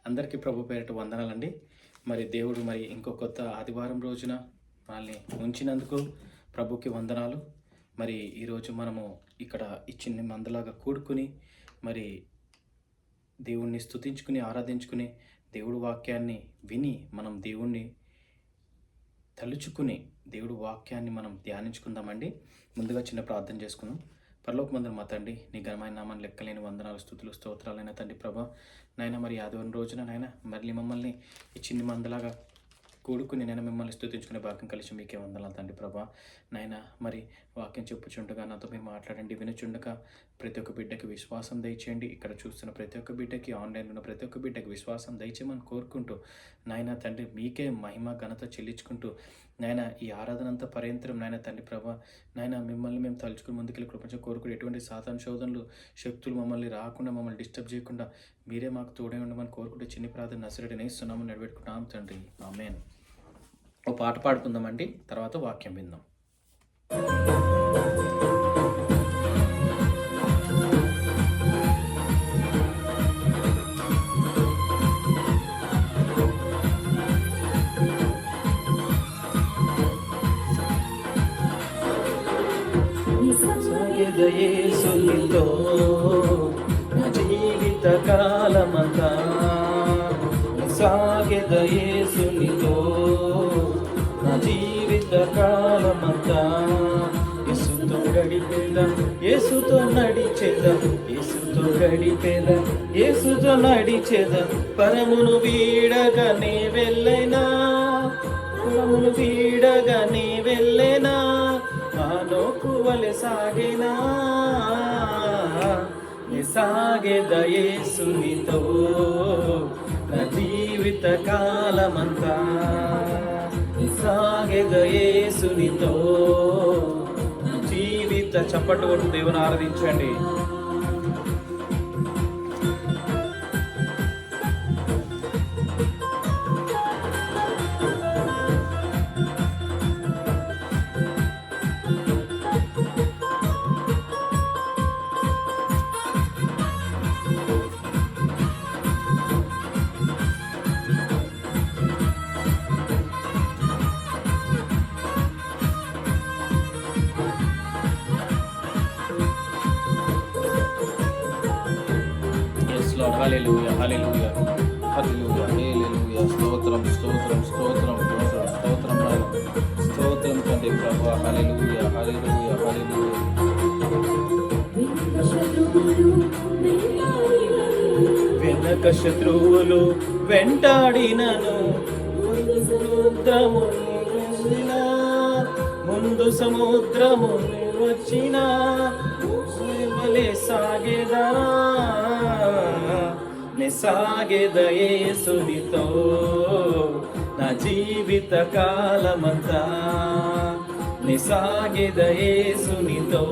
అందరికీ ప్రభు పేరిట వందనాలండి. మరి దేవుడు ఇంకో కొత్త ఆదివారం రోజున మనల్ని ఉంచినందుకు ప్రభుకి వందనాలు. మరి ఈరోజు మనము ఇక్కడ ఈ చిన్న మందలాగా కూడుకుని మరి దేవుణ్ణి స్తుతించుకుని ఆరాధించుకుని దేవుడు వాక్యాన్ని విని మనం దేవుణ్ణి తలుచుకుని దేవుడు వాక్యాన్ని మనం ధ్యానించుకుందామండి. ముందుగా చిన్న ప్రార్థన చేసుకుందాం. పరలోకమందున మా తండ్రి, నీ ఘనమైన నామాన్ని లెక్కలేని వందనాలు, స్తుతులు, స్తోత్రాలైన తండ్రి ప్రభా. నాయన మరి ఆదివారం రోజున నాయన మళ్ళీ మమ్మల్ని ఈ చిన్ని మందలాగా కూడుకుని నేను మిమ్మల్ని స్తుతించుకునే భాగ్యం కలిసి మీకే వందనాలు తండ్రి ప్రభా. నాయన మరి వాక్యం చెప్పుచుండగా నాతో మీరు మాట్లాడండి. వినుచుండగా ప్రతి ఒక్క బిడ్డకి విశ్వాసం దయచేయండి. ఇక్కడ చూస్తున్న ప్రతి ఒక్క బిడ్డకి, ఆన్లైన్లో ఉన్న ప్రతి ఒక్క బిడ్డకి విశ్వాసం దయచేయమని కోరుకుంటూ నాయన తండ్రి మీకే మహిమ ఘనత చెల్లించుకుంటూ నాయన ఈ ఆరాధన అంతా పర్యంతరం నాయన తండ్రి ప్రభా, నాయన మిమ్మల్ని మేము తలుచుకుని ముందుకెళ్ళి కృపంచం కోరుకుని ఎటువంటి సాతాను శోధనలు శక్తులు మమ్మల్ని రాకుండా, మమ్మల్ని డిస్టర్బ్ చేయకుండా మీరే మాకు తోడే ఉండమని కోరుకుంటే చిన్ని ప్రార్థన నజరేయుడైన యేసునామమున నడిపెట్టుకుంటాం తండ్రి, ఆమేన్. ఓ పాట పాడుకుందామండి, తర్వాత వాక్యం విందాం. యేసునితో నా జీవిత కాలమంతా సాగెద, యేసునితో నా జీవిత కాలమంతా యేసుతో గడిపేదా, యేసుతో నడిచేదా, యేసుతో గడిపేదా, యేసుతో నడిచేదా. పరమును వీడగానే వెళ్ళైనా, పరమును వీడగానే వెళ్ళైనా, ఆనోకు వలె సాగేనా, సాగెద యేసునితో నా జీవిత కాలమంతా, సాగెద యేసునితో జీవిత. చప్పట్లు కొట్టు దేవుని ఆరాధించండి. హల్లెలూయా, హల్లెలూయా, హల్లెలూయా, హల్లెలూయా. స్తోత్రం, స్తోత్రం, స్తోత్రం, స్తోత్రం, స్తోత్రం నాయన, స్తోత్రం తండ్రి ప్రభువా. హల్లెలూయా, హల్లెలూయా, హల్లెలూయా. వెనక శత్రువులు వెంటాడినను, సముద్రము ముందు సముద్రము వచ్చిన సాగేదా, సాగెద యేసునితో నా జీవిత కాలమంతా, సాగెద యేసునితో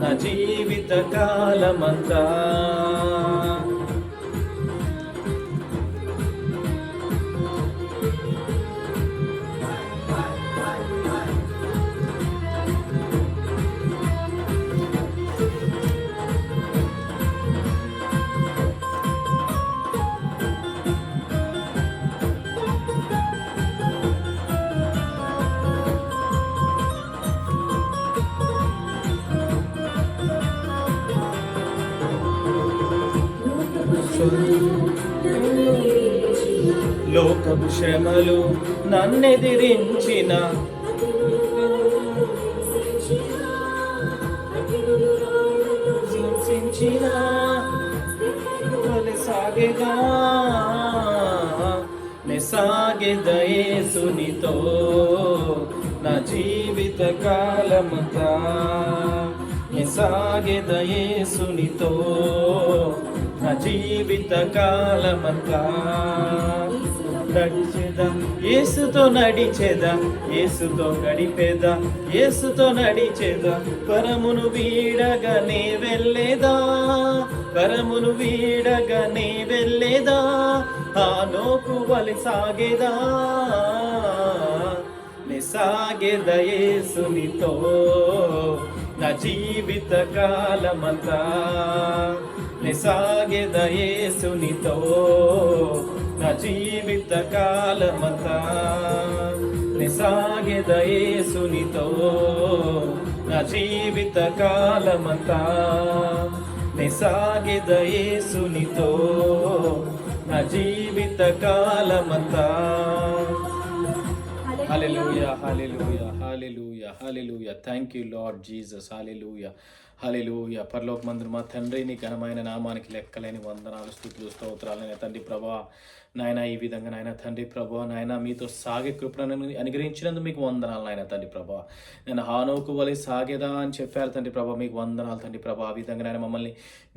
నా జీవిత కాలమంతా. లోకపు శ్రమలు నన్నెదిరించిన, సాగెదా, సాగెద యేసునితో నా జీవిత కాలమంతా, సాగెద యేసునితో నా జీవిత కాలమంతా. నడిచేదా, యేసుతో నడిచేదా, యేసుతో గడిపేదా, యేసుతో నడిచేదా. పరమును వీడగానే వెళ్ళేదా, పరమును వీడగానే వెళ్ళేదా, ఆనోకు వలె సాగేదా, సాగెద యేసునితో నా జీవిత కాలమంతా, సాగెద యేసునితో నా జీవిత కాలమంతా సాగెద యేసునితో నా జీవిత కాలమంతా సాగెద యేసునితో నా జీవిత కాలమంతా. Hallelujah hallelujah hallelujah hallelujah. Thank you Lord Jesus. Hallelujah hallelujah. పరలోకమందున మా తండ్రి నీ ఘనమైన నామానికి లెక్కలేని వందనాలు స్తుతులు స్తోత్రాలైన తండ్రి ప్రభా. నాయన ఈ విధంగా నాయన తండ్రి ప్రభా నాయన మీతో సాగే కృపను అనుగ్రహించినందుకు మీకు వందనాలు నాయన తండ్రి ప్రభా. నేను హానోకు వలె సాగేదా అని చెప్పారు తండ్రి ప్రభా, మీకు వందనాలు తండ్రి ప్రభా. ఆ విధంగా నాయన మమ్మల్ని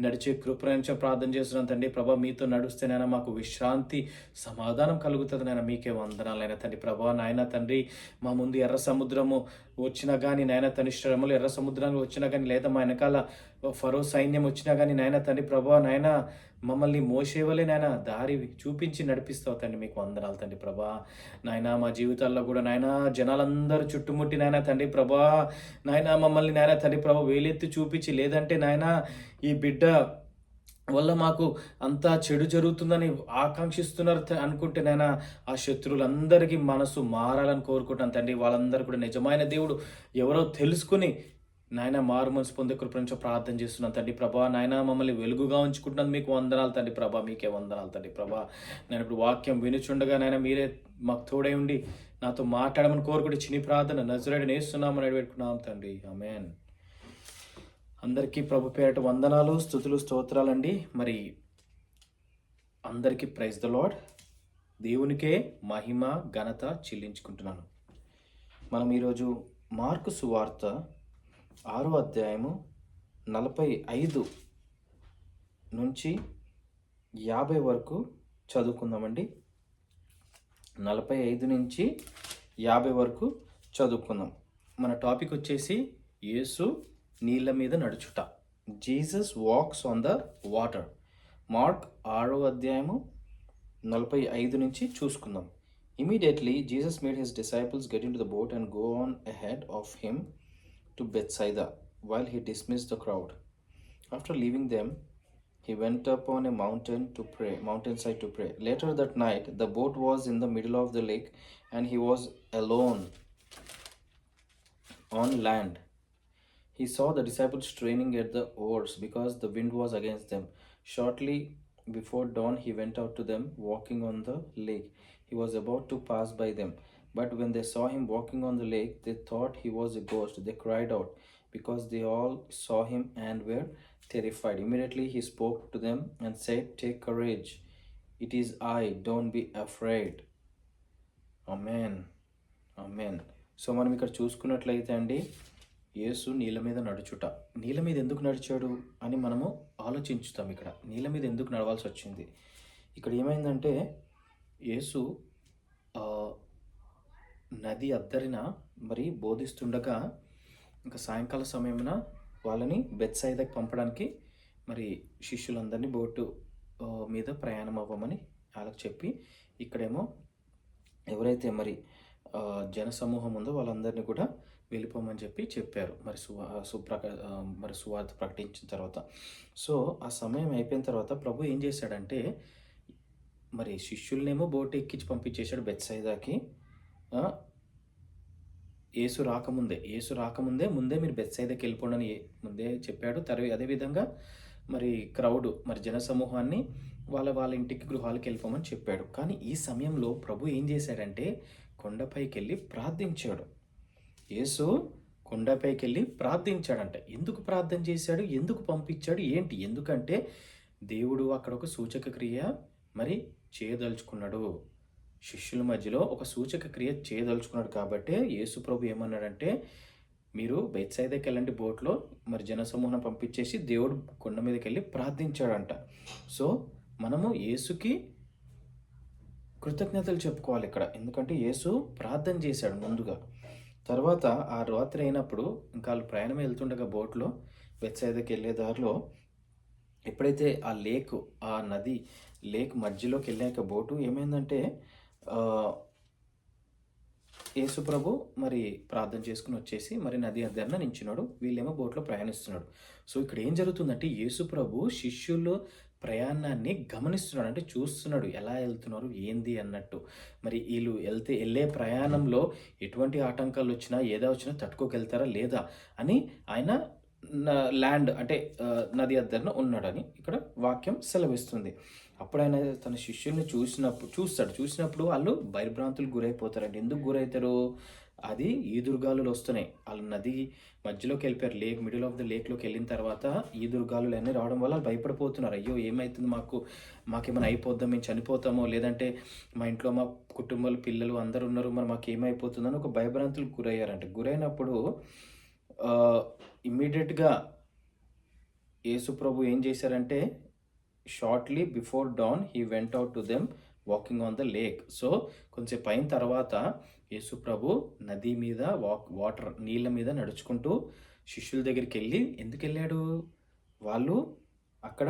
నడిచే కృపను ప్రార్థన చేస్తున్నాను తండ్రి ప్రభా. మీతో నడుస్తేనైనా మాకు విశ్రాంతి సమాధానం కలుగుతుంది నాయన, మీకే వందనాలు నాయన తండ్రి ప్రభా. నాయన తండ్రి మా ముందు ఎర్ర సముద్రము వచ్చినా కానీ నాయన తండ్రి శ్రమలు ఎర్ర సముద్రంలో వచ్చినా కానీ లేదా మా వెనకాల ఫరో సైన్యం వచ్చినా కానీ నాయన తండ్రి ప్రభా నాయన మమ్మల్ని మోసేవలే నాయన దారి చూపించి నడిపిస్తావు తండ్రి, మీకు వందనాలు తండ్రి ప్రభా. నాయన మా జీవితాల్లో కూడా నాయన జనాలందరూ చుట్టుముట్టి నాయన తండ్రి ప్రభా నాయన మమ్మల్ని నాయన తండ్రి ప్రభా వేలెత్తి చూపించి లేదంటే నాయన ఈ బిడ్డ వల్ల మాకు అంతా చెడు జరుగుతుందని ఆకాంక్షిస్తున్నారు అనుకుంటే నాయన ఆ శత్రువులందరికీ మనసు మారాలని కోరుకుంటాను తండ్రి. వాళ్ళందరూ కూడా నిజమైన దేవుడు ఎవరో తెలుసుకుని నాయన మారు మనసు పొందే కృప నుంచి ప్రార్థన చేస్తున్నాను తండ్రి ప్రభా. నాయన మమ్మల్ని వెలుగుగా ఉంచుకుంటున్నాను, మీకు వందనాలు తండ్రి ప్రభా, మీకే వందనాలు తండ్రి ప్రభా. నేను ఇప్పుడు వాక్యం వినుచుండగా నాయన మీరే మాకు తోడై ఉండి నాతో మాట్లాడమని కోరుకుంటే చిన్ని ప్రార్థన నజరేయుడైన యేసు నామమున పెట్టుకున్నాం తండ్రి, ఆమేన్. అందరికీ ప్రభు పేరట వందనాలు స్తుతులు స్తోత్రాలండి. మరి అందరికీ ప్రైజ్ ద లార్డ్. దేవునికే మహిమ ఘనత చెల్లించుకుంటున్నాను. మనం ఈరోజు మార్కు సువార్త 6వ అధ్యాయము 45 నుంచి 50 వరకు చదువుకుందామండి. 45 నుంచి 50 వరకు చదువుకుందాం. మన టాపిక్ వచ్చేసి యేసు నీళ్ళ మీద నడుచుట. Jesus walks on the water. Mark 6వ అధ్యాయము 45 నుంచి చూసుకుందాం. Immediately Jesus made his disciples get into the boat and go on ahead of him to Bethsaida while he dismissed the crowd. After leaving them, he went up on a mountainside to pray. Later that night, the boat was in the middle of the lake and he was alone on land. He saw the disciples straining at the oars because the wind was against them. Shortly before dawn, he went out to them walking on the lake. He was about to pass by them. But when they saw him walking on the lake, they thought he was a ghost. They cried out because they all saw him and were terrified. Immediately he spoke to them and said, "Take courage. It is I. Don't be afraid." Amen. Amen. So మనం ఇక్కడ చూసుకున్నట్లయితే అండి, యేసు నీళ్ళ మీద నడుచుట. నీళ్ళ మీద ఎందుకు నడిచాడు అని మనము ఆలోచించుతాం. ఇక్కడ నీళ్ళ మీద ఎందుకు నడవాల్సి వచ్చింది? ఇక్కడ ఏమైందంటే యేసు నది అద్దరిన మరి బోధిస్తుండగా ఇంకా సాయంకాల సమయమున వాళ్ళని బెత్సైదాకి పంపడానికి మరి శిష్యులందరినీ బోటు మీద ప్రయాణం అవ్వమని వాళ్ళకి చెప్పి, ఇక్కడేమో ఎవరైతే మరి జనసమూహం ఉందో వాళ్ళందరినీ కూడా వెళ్ళిపోమని చెప్పారు. మరి సువార్త ప్రకటించిన తర్వాత. సో ఆ సమయం అయిపోయిన తర్వాత ప్రభు ఏం చేశాడంటే మరి శిష్యులనేమో బోట్ ఎక్కించి పంపించేశాడు బెత్సైదాకి. యేసు రాకముందే మీరు బెత్సైదాకి వెళ్ళిపోండి అని ముందే చెప్పాడు. అదేవిధంగా మరి క్రౌడ్ మరి జనసమూహాన్ని వాళ్ళ ఇంటికి గృహాలకు వెళ్ళిపోమని చెప్పాడు. కానీ ఈ సమయంలో ప్రభు ఏం చేశాడంటే కొండపైకి వెళ్ళి ప్రార్థించాడు. యేసు కొండపైకి వెళ్ళి ప్రార్థించాడంట. ఎందుకు ప్రార్థన చేశాడు, ఎందుకు పంపించాడు, ఏంటి? ఎందుకంటే దేవుడు అక్కడ ఒక సూచక క్రియ మరి చేయదలుచుకున్నాడు. శిష్యుల మధ్యలో ఒక సూచక క్రియ చేయదలుచుకున్నాడు. కాబట్టి యేసు ప్రభు ఏమన్నాడంటే, మీరు బెత్సైదాకి వెళ్ళండి బోట్లో, మరి జనసమూహం పంపించేసి దేవుడు కొండ మీదకి వెళ్ళి ప్రార్థించాడంట. సో మనము యేసుకి కృతజ్ఞతలు చెప్పుకోవాలి ఇక్కడ. ఎందుకంటే యేసు ప్రార్థన చేశాడు ముందుగా. తర్వాత ఆ రాత్రి అయినప్పుడు ఇంకా వాళ్ళు ప్రయాణం వెళ్తుండగా బోట్లో బెత్సైదాకి వెళ్ళే దారిలో ఎప్పుడైతే ఆ నది లేక్ మధ్యలోకి వెళ్ళాక బోటు ఏమైందంటే యేసుప్రభు మరి ప్రార్థన చేసుకొని వచ్చేసి మరి నది దగ్గర నించున్నాడు. వీళ్ళేమో బోట్‌లో ప్రయాణిస్తున్నాడు. సో, ఇక్కడ ఏం జరుగుతుందంటే యేసుప్రభు శిష్యులు ప్రయాణాన్ని గమనిస్తున్నాడు. అంటే చూస్తున్నాడు ఎలా ఎళ్తున్నారు, ఏంది అన్నట్టు. మరి ఈళ్ళు ఎళ్ళే ప్రయాణంలో ఎటువంటి ఆటంకాలొచ్చినా, ఏదా వచ్చినా తట్టుకోగలుగుతారా లేదా అని ఆయన ల్యాండ్ అంటే నది దగ్గరన ఉన్నాడని ఇక్కడ వాక్యం సెలవిస్తుంది. అప్పుడాయన తన శిష్యుల్ని చూసినప్పుడు వాళ్ళు భయభ్రాంతులకు గురైపోతారండి. ఎందుకు గురైతారు? అది ఈదురుగాలులు వస్తున్నాయి. ఆళ్ళు నది మధ్యలోకి వెళ్ళిపోయారు. మిడిల్ ఆఫ్ ద లేక్‌లోకెళ్ళిన తర్వాత ఈదురుగాలులన్నీ రావడం వల్ల భయపడిపోతున్నారు. అయ్యో! ఏమైతుంది మాకు? మాకేమైనా అయిపోద్దా? మేము చనిపోతామో? లేదంటే మా ఇంట్లో మా కుటుంబాలు, పిల్లలు అందరూ ఉన్నారు. మరి మాకేమైపోతుందని ఒక భయభ్రాంతులకు గురయ్యారంట. గురైనప్పుడు ఇమ్మీడియేట్‌గా యేసుప్రభు ఏం చేశారంటే shortly before dawn he went out to them walking on the lake. So, కొంచెంసేపు అయిన తర్వాత యేసుప్రభు నది మీద నీళ్ళ మీద నడుచుకుంటూ శిష్యుల దగ్గరికెళ్ళి ఎందుకెళ్ళాడు? వాళ్ళు అక్కడ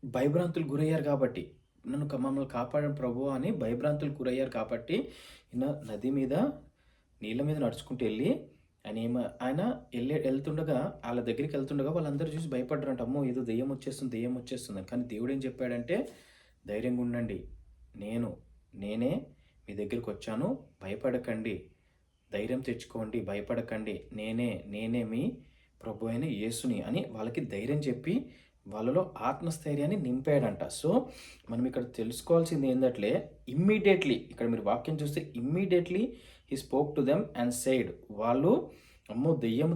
భయభ్రాంతులకు గురయ్యారు కాబట్టి. మమ్మల్ని కాపాడండి ప్రభువా అని భయభ్రాంతులకు గురయ్యారు కాబట్టి నది మీద నీళ్ళ మీద నడుచుకుంటూ వెళ్ళి ఆయన ఎళ్తుండగా ఆళ్ళ దగ్గరికెళ్తుండగా వాళ్ళందరూ చూసి భయపడ్డారంట. అమ్మో! ఏదో దెయ్యం వచ్చేస్తుందని. కానీ దేవుడేం చెప్పాడంటే, ధైర్యంగా ఉండండి. నేనే మీ దగ్గరికొచ్చాను. భయపడకండి. ధైర్యం తెచ్చుకోండి. భయపడకండి. నేనే మీ ప్రభు అయిన యేసుని అని వాళ్ళకి ధైర్యం చెప్పి వాళ్ళలో ఆత్మస్థైర్యాన్ని నింపాడంట. సో, మనం ఇక్కడ తెలుసుకోవాల్సింది ఏందంటే ఇమ్మీడియేట్‌లీ ఇక్కడ మీరు వాక్యం చూస్తే immediately he spoke to them and said వాళ్ళు అమ్మో!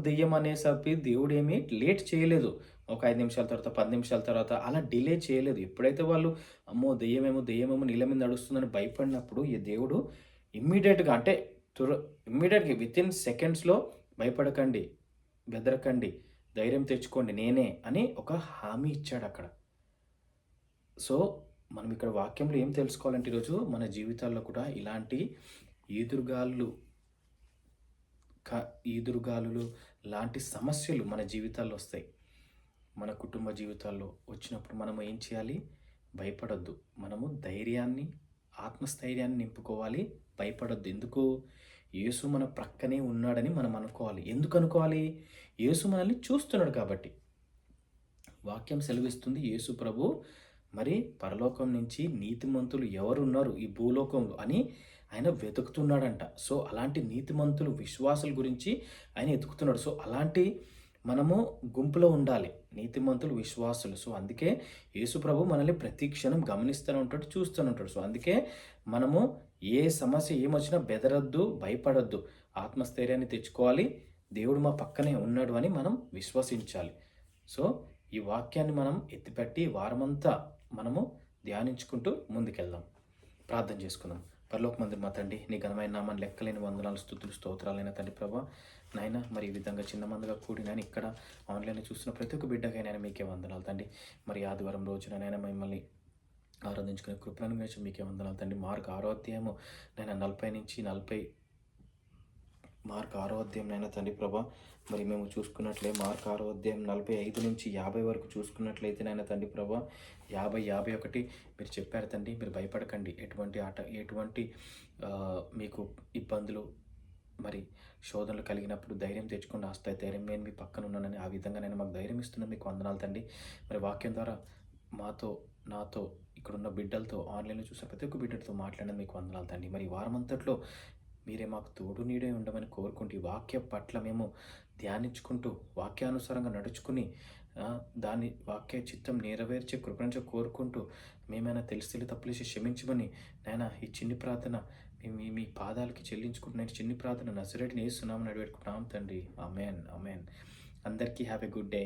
దెయ్యం అనేసరికి దేవుడేమి లేట్ చేయలేదు. ఒక 5 నిమిషాల తర్వాత, 10 నిమిషాల తర్వాత అలా డిలే చేయలేదు. ఎప్పుడైతే వాళ్ళు అమ్మో! దెయ్యమేమో నీళ్ళ మీద నడుస్తుందని భయపడినప్పుడు ఈ దేవుడు ఇమ్మీడియేట్‌గా అంటే ఇమ్మీడియేట్‌గా వితిన్ సెకండ్స్‌లో భయపడకండి, బెదరకండి, ధైర్యం తెచ్చుకోండి నేనే అని ఒక హామీ ఇచ్చాడక్కడ. సో, మనం ఇక్కడ వాక్యంలో ఏం తెలుసుకోవాలంటే ఈరోజు మన జీవితాల్లో కూడా ఇలాంటి ఈదురుగాలులు లాంటి సమస్యలు మన జీవితాల్లో వస్తాయి. మన కుటుంబ జీవితాల్లో వచ్చినప్పుడు మనం ఏం చేయాలి? భయపడొద్దు. మనము ధైర్యాన్ని, ఆత్మస్థైర్యాన్ని నింపుకోవాలి. భయపడొద్దు. ఎందుకు? యేసు మన ప్రక్కనే ఉన్నాడని మనం అనుకోవాలి. ఎందుకు అనుకోవాలి? యేసు మనల్ని చూస్తున్నాడు కాబట్టి. వాక్యం సెలవిస్తుంది యేసు ప్రభు మరి పరలోకం నుంచి నీతిమంతులు ఎవరున్నారు ఈ భూలోకంలో అని ఆయన వెతుకుతున్నాడంట. సో, అలాంటి నీతిమంతులు, విశ్వాసుల గురించి ఆయన ఎతుకుతున్నాడు. సో, అలాంటి మనము గుంపులో ఉండాలి. నీతిమంతులు, విశ్వాసులు. సో, అందుకే యేసుప్రభు మనల్ని ప్రతి క్షణం గమనిస్తూనే ఉంటాడు, చూస్తూనే ఉంటాడు. సో, అందుకే మనము ఏ సమస్య ఏమొచ్చినా బెదరొద్దు, భయపడొద్దు. ఆత్మస్థైర్యాన్ని తెచ్చుకోవాలి. దేవుడు మా పక్కనే ఉన్నాడు అని మనం విశ్వసించాలి. సో, ఈ వాక్యాన్ని మనం ఎత్తిపెట్టి వారమంతా మనము ధ్యానించుకుంటూ ముందుకెళ్దాం. ప్రార్థన చేసుకుందాం. పరలోకమందున మా తండ్రి, నీ ఘనమైన నామాన్ని లెక్కలేని వందనాలు, స్తుతులు, స్తోత్రాలైన తండ్రి ప్రభా. నాయన మరి ఈ విధంగా చిన్న మందిగా కూడి నేను ఇక్కడ ఆన్లైన్లో చూస్తున్న ప్రతి ఒక్క బిడ్డకైనా మీకే వందనాలు తండ్రి. మరి ఆదివారం రోజున నేను మిమ్మల్ని ఆరాధించుకునే కృపను గురించి మీకే వందనాలు తండ్రి. మార్క్ 6వ అధ్యాయము నేను 40 నుంచి 40 మార్క్ 6వ అధ్యాయం నైనా తండ్రి ప్రభా. మరి మేము చూసుకున్నట్లే మార్క్ 6వ అధ్యాయం 45 నుంచి 50 వరకు చూసుకున్నట్లయితే నైనా తండ్రి ప్రభా 50, 51 మీరు చెప్పారు తండ్రి. మీరు భయపడకండి. ఎటువంటి మీకు ఇబ్బందులు మరి శోధనలు కలిగినప్పుడు ధైర్యం తెచ్చుకోండి. ధైర్యం నేను మీ పక్కన ఉన్నానని ఆ విధంగా నేను మాకు ధైర్యం ఇస్తున్నా మీకు వందనాలు తండ్రి. మరి వాక్యం ద్వారా నాతో ఇక్కడున్న బిడ్డలతో ఆన్లైన్లో చూసిన ప్రతి ఒక్క బిడ్డలతో మాట్లాడిన మీకు వందనాలు తండ్రి. మరి వారమంతట్లో మీరే మాకు తోడు నీడే ఉండమని కోరుకుంటూ ఈ వాక్య పట్ల మేము ధ్యానించుకుంటూ వాక్యానుసారంగా నడుచుకుని దాని వాక్య చిత్తం నెరవేర్చే కృపణించ కోరుకుంటూ మేమైనా తెలిసి తప్పులేసి క్షమించమని నాయన ఈ చిన్ని ప్రార్థన మీ పాదాలకి చెల్లించుకుంటున్న చిన్ని ప్రార్థన నజరేయుడైన యేసు నామమున అడిగి పెట్టుకుంటున్నాం తండ్రి. ఆమేన్. అందరికీ హ్యావ్ ఎ గుడ్ డే.